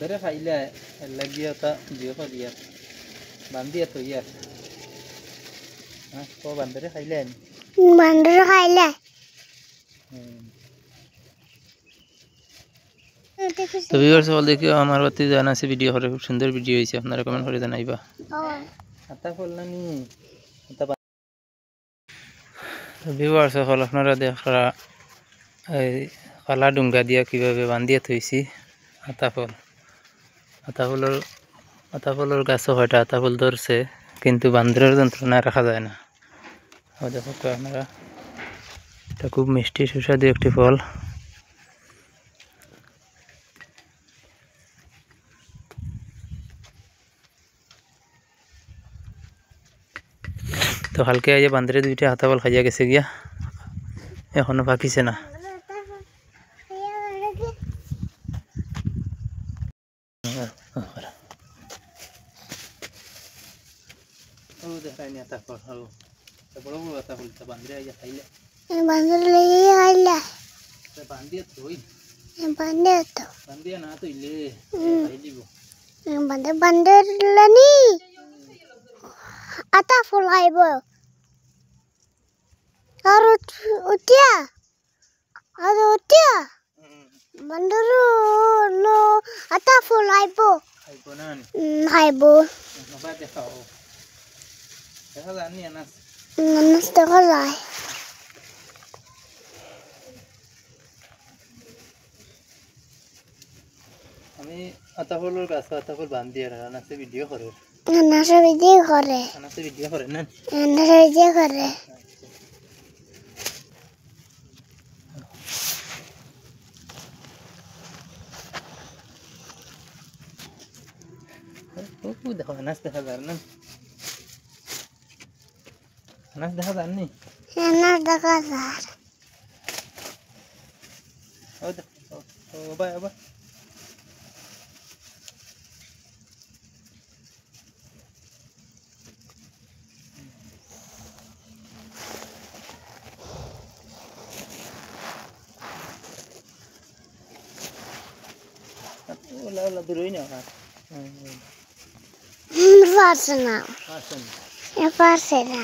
Dari kaila lagi ata jiwa dia bandi atau ya kau bandari kaila ni bandar kaila तो viewers बोल देखिए हमारे बत्ती जाना से वीडियो हो रही है सुंदर वीडियो इसे अपना कमेंट कर देना इबा आता बोलना नहीं आता तो व्यूअर्स हल अपना देख रहा काला डुंगा दिया কিভাবে বান্ধিয়ে থইছি আতা ফলের গাছও হয়টা আতা ফল ধরছে কিন্তু বান্দরের যন্ত্রণা রাখা যায় না দেখো তো আপনারা এটা খুব মিষ্টি সুস্বাদু একটি ফল তো হালকা এই যে বান্দরে দুইটা আতা ফল খাইয়া গেছে গিয়া এখনো পাকিছে না দেখায়নি আতা ফল বড় বড় আতা ফল বান্দরে আইয়া খাইলে bandar lagi kaila বান্ধিয়ে থই bandar tu বান্ধিয়ে না থইলে খাই দিব bandar lani ata full aibo utia bandar no ata full aibo খাইবো না aibo নবা দেখাও দেখা জানি আনাস nanas দেখা যায় আমি আতা ফলের গাছ আতা ফল বান্ধিয়ে আনাসে ভিডিও করে nanas video করে আনাসে ভিডিও করে না nanas video করে দেখো আনাস দেখা যায় না anas দেখা যায়নি nanas দেখা যায় ও বাবা বাবা la dulu ini apa? Farsana. Farsana. Farsana.